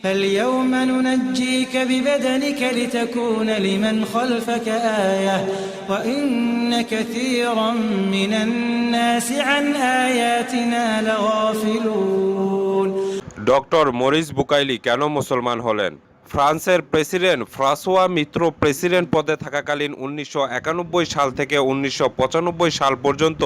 فاليوم ننجيك ببدنك لتكون لمن خلفك آية وإن كثيرا من الناس عن آياتنا لغافلون। Doctor Morris Bucaille কেন মুসলমান হলেন? ফ্রান্সের প্রেসিডেন্ট ফ্রাঁসোয়া মিত্র প্রেসিডেন্ট পদে থাকাকালীন 1991 সাল থেকে 1995 সাল পর্যন্ত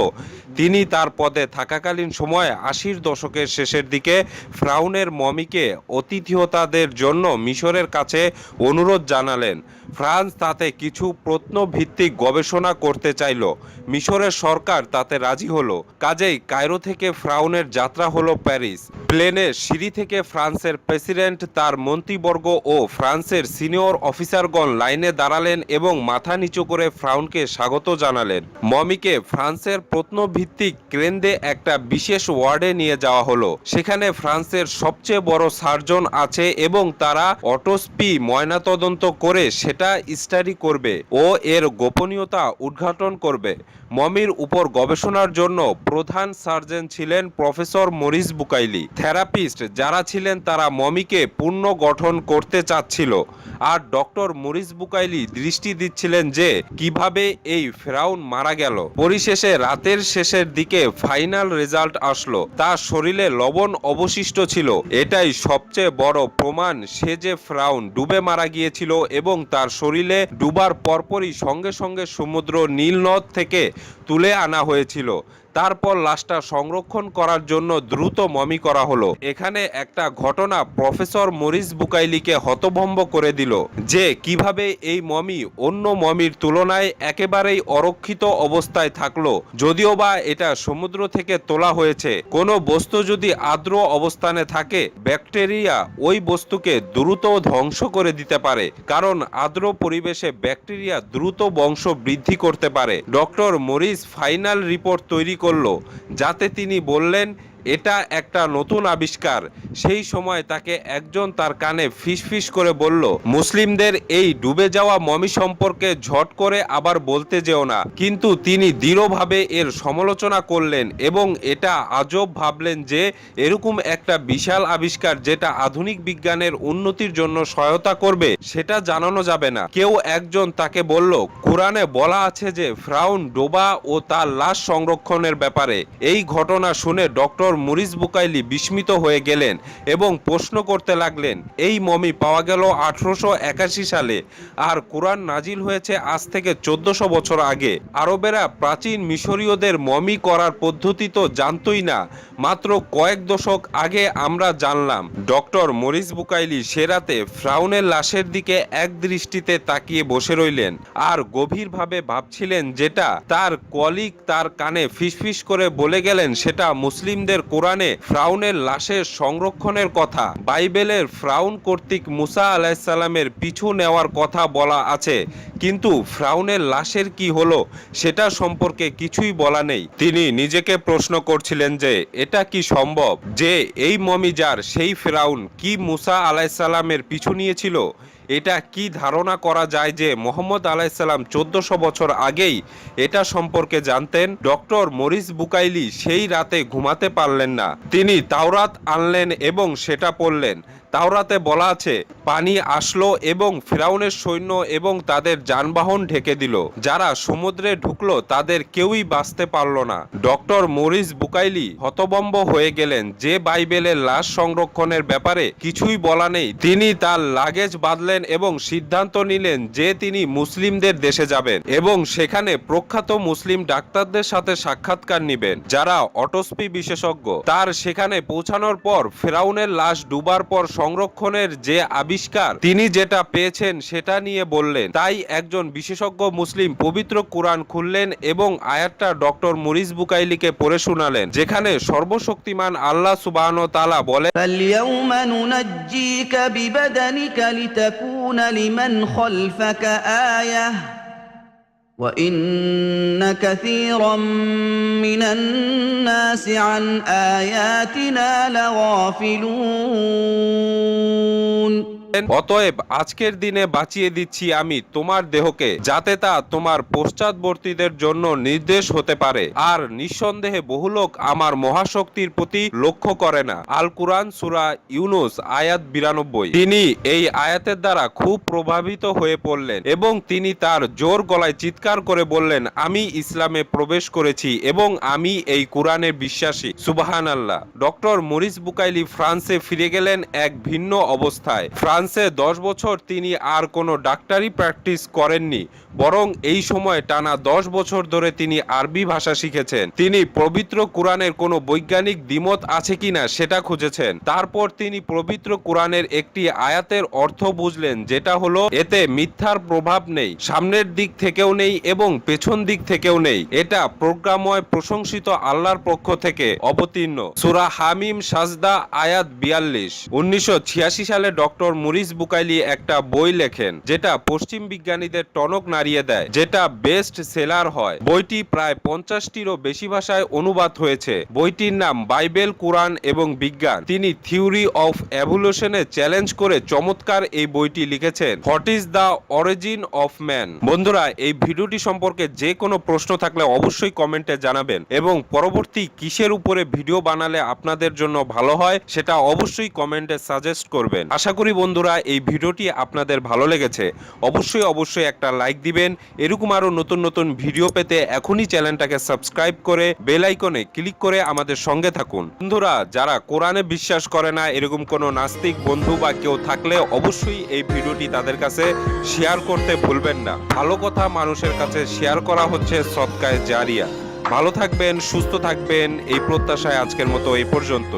তিনি তার পদে থাকাকালীন সময়ে 80-র দশকের শেষের দিকে ফ্রাউনের মমিকে অতিথিয়তাদের জন্য মিশরের কাছে অনুরোধ জানালেন। ফ্রান্স তাতে কিছু প্রত্নভিত্তিক গবেষণা করতে চাইল। মিশরের সরকার তাতে রাজি হলো। কাজেই কায়রো থেকে ফ্রাউনের যাত্রা হলো প্যারিস। প্লেনে সিঁড়ি থেকে ফ্রান্সের প্রেসিডেন্ট, তার মন্ত্রীবর্গ ও ফ্রান্সের সিনিয়র অফিসারগণ লাইনে দাঁড়ালেন এবং মাথা নিচু করে ফ্রাউনকে স্বাগত জানালেন। মমিকে ফ্রান্সের প্রত্নভিত্তিক কেন্দ্রে একটা বিশেষ ওয়ার্ডে নিয়ে যাওয়া হলো। সেখানে ফ্রান্সের সবচেয়ে বড় সার্জন আছে এবং তারা অটোপসি ময়নাতদন্ত করে সেটা স্টাডি করবে ও এর গোপনীয়তা উদ্ঘাটন করবে। মমির উপর গবেষণার জন্য প্রধান সার্জন ছিলেন প্রফেসর মরিস বুকাইলি। থেরাপিস্ট যারা ছিলেন তারা মমিকে পুনর্গঠন করতে চাচ্ছিল, আর ডক্টর মরিস বুকাইলি দৃষ্টি দিচ্ছিলেন যে কিভাবে এই ফেরাউন মারা গেল। পরিশেষে রাতের শেষের দিকে ফাইনাল রেজাল্ট আসলো। তার শরীরে লবণ অবশিষ্ট ছিল। এটাই সবচেয়ে বড় প্রমাণ সে যে ফেরাউন ডুবে মারা গিয়েছিল এবং তার শরীরে ডুবার পরপরই সঙ্গে সঙ্গে সমুদ্র নীল নদ থেকে তুলে আনা হয়েছিল। তারপর লাশটা সংরক্ষণ করার জন্য দ্রুত মমি করা হলো। এখানে একটা ঘটনা প্রফেসর মরিস বুকাইলিকে হতভম্ব করে দিল যে কিভাবে এই মমি অন্য মমির তুলনায় একেবারেই অরক্ষিত অবস্থায় থাকলো। যদিও বা এটা সমুদ্র থেকে তোলা হয়েছে, কোনো বস্তু যদি আর্দ্র অবস্থানে থাকে ব্যাকটেরিয়া ওই বস্তুকে দ্রুত ধ্বংস করে দিতে পারে, কারণ আর্দ্র পরিবেশে ব্যাকটেরিয়া দ্রুত বংশ বৃদ্ধি করতে পারে। ডক্টর মরিস ফাইনাল রিপোর্ট তৈরি করলো, যাতে তিনি বললেন এটা একটা নতুন আবিষ্কার। সেই সময় তাকে একজন তার কানে ফিসফিস করে বলল, মুসলিমদের এই ডুবে যাওয়া মমি সম্পর্কে ঝট করে আবার বলতে যেও না। কিন্তু তিনি দৃঢ়ভাবে এর সমালোচনা করলেন এবং এটা আজব ভাবলেন যে এরকম একটা বিশাল আবিষ্কার যেটা আধুনিক বিজ্ঞানের উন্নতির জন্য সহায়তা করবে সেটা জানানো যাবে না। কেউ একজন তাকে বলল, কোরআনে বলা আছে যে ফ্রাউন ডোবা ও তার লাশ সংরক্ষণের ব্যাপারে। এই ঘটনা শুনে ডক্টর মরিস বুকাইলি বিস্মিত হয়ে গেলেন এবং প্রশ্ন করতে লাগলেন, এই মমি পাওয়া গেল 1881 সালে, আর কোরআন নাজিল হয়েছে আজ থেকে 1400 বছর আগে। আরবেরা প্রাচীন মিশরীয়দের মমি করার পদ্ধতি তো জানতই না, মাত্র কয়েক দশক আগে আমরা জানলাম। ডক্টর মরিস বুকাইলি সে রাতে ফ্রাউনের লাশের দিকে এক দৃষ্টিতে তাকিয়ে বসে রইলেন আর গভীরভাবে ভাবছিলেন। যেটা তার কলিগ তার কানে ফিসফিস করে বলে গেলেন সেটা মুসলিমদের কোরআনে ফ্রাউনের লাশের সংরক্ষণের কথা। বাইবেলের ফ্রাউন কর্তৃক মুসা আলাইহিসসালামের পিছু নেওয়ার কথা বলা আছে, কিন্তু ফ্রাউনের লাশের কি হলো সেটা সম্পর্কে কিছুই বলা নেই। তিনি নিজেকে প্রশ্ন করছিলেন যে এটা কি সম্ভব যে এই মমি যার সেই ফ্রাউন কি মুসা আলাইহিসসালামের পিছু নিয়েছিল? এটা কি ধারণা করা যায় যে মুহাম্মদ আলাইহিসসালাম 1400 বছর আগেই এটা সম্পর্কে জানতেন? ডক্টর মরিস বুকাইলি সেই রাতে ঘুমাতে পারলেন না। তিনি তাওরাত আনলেন এবং সেটা পড়লেন। তাওরাতে বলা আছে, পানি আসলো এবং ফিরাউনের সৈন্য এবং তাদের যানবাহন ঢেকে দিল। যারা সমুদ্রে ঢুকলো তাদের কেউই বাঁচতে পারল না। ডক্টর মরিস বুকাইলি হতভম্ব হয়ে গেলেন যে বাইবেলের লাশ সংরক্ষণের ব্যাপারে কিছুই বলা নেই। তিনি তার লাগেজ বাঁধলেন এবং সিদ্ধান্ত নিলেন যে তিনি মুসলিমদের দেশে যাবেন এবং সেখানে প্রখ্যাত মুসলিম ডাক্তারদের সাথে সাক্ষাৎকার নেবেন যারা অটোপসি বিশেষজ্ঞ। তার সেখানে পৌঁছানোর পর ফিরাউনের লাশ ডুবার পর সংরক্ষণের যে আবিষ্কার তিনি যেটা পেয়েছেন সেটা নিয়ে বললেন। তাই একজন বিশেষজ্ঞ মুসলিম পবিত্র কোরআন খুললেন এবং আয়াতটা ডক্টর মরিস বুকাইলিকে পড়ে শোনালেন, যেখানে সর্বশক্তিমান আল্লাহ সুবহানাহু ওয়া তাআলা বলেন, ফাল-ইয়াওমা নুনাজ্জিকা বিবাদানিকা লিতাকুনা লিমান খালফাকা আয়াহ ওয়া ইন্না কাসীরাম মিনান নাসি আন আয়াতিনা লাগাফিলুন। অতএব আজকের দিনে বাঁচিয়ে দিচ্ছি আমি তোমার দেহকে, যাতে তা তোমার পশ্চাৎবর্তীদের জন্য নির্দেশ হতে পারে। আর নিঃসন্দেহে বহু লোক আমার মহাশক্তির প্রতি লক্ষ্য করে না। আল কুরআন সূরা ইউনুস আয়াত 92। তিনি এই আয়াতের দ্বারা খুব প্রভাবিত হয়ে পড়লেন এবং তিনি তার জোর গলায় চিৎকার করে বললেন, আমি ইসলামে প্রবেশ করেছি এবং আমি এই কোরআনের বিশ্বাসী। সুবহানাল্লাহ। ডক্টর মরিস বুকাইলি ফ্রান্সে ফিরে গেলেন এক ভিন্ন অবস্থায়। ফ্রান্সে 10 বছর তিনি আর কোনো ডাক্তারি প্র্যাকটিস করেননি, বরং এই সময় টানা 10 বছর ধরে তিনি আরবি ভাষা শিখেছেন। তিনি পবিত্র কোরআনের কোনো বৈজ্ঞানিক দ্বিমত আছে কিনা সেটা খুঁজেছেন। তারপর তিনি পবিত্র কোরআনের একটি আয়াতের অর্থ বুঝলেন, যেটা হলো এতে মিথ্যার প্রভাব নেই, সামনের দিক থেকেও নেই এবং পেছন দিক থেকেও নেই। এটা প্রজ্ঞাময় প্রশংসিত আল্লাহর পক্ষ থেকে অবতীর্ণ। সূরা হামিম সাজদা আয়াত 42। 1986 সালে ডক্টর মরিস বুকাইলি একটা বই লেখেন, যেটা পশ্চিম বিজ্ঞানীদের টনক নাড়িয়ে দেয়, যেটা বেস্ট সেলার হয়। বইটি প্রায় 50টিরও বেশি ভাষায় অনুবাদ হয়েছে। বইটির নাম বাইবেল, কোরআন এবং বিজ্ঞান। তিনি থিওরি অফ এভলিউশনে চ্যালেঞ্জ করে চমৎকার এই বইটি লিখেছেন, what is the origin of man. বন্ধুরা, এই ভিডিওটি সম্পর্কে যে কোনো প্রশ্ন থাকলে অবশ্যই কমেন্টে জানাবেন এবং পরবর্তী কিসের উপরে ভিডিও বানালে আপনাদের জন্য ভালো হয় সেটা অবশ্যই কমেন্টে সাজেস্ট করবেন। আশা করি বন্ধুরা এই ভিডিওটি আপনাদের ভালো লেগেছে। অবশ্যই একটা লাইক দিবেন। এরকম আরো নতুন নতুন ভিডিও পেতে এখনই চ্যানেলটাকে সাবস্ক্রাইব করে বেল আইকনে ক্লিক করে আমাদের সঙ্গে থাকুন। বন্ধুরা, যারা কোরআনে বিশ্বাস করে না এরকম কোনো নাস্তিক বন্ধু বা কেউ থাকলে অবশ্যই এই ভিডিওটি তাদের কাছে শেয়ার করতে ভুলবেন না। ভালো কথা মানুষের কাছে শেয়ার করা হচ্ছে সদকায়ে জারিয়া। ভালো থাকবেন, সুস্থ থাকবেন, এই প্রত্যাশায় আজকের মতো এই পর্যন্ত।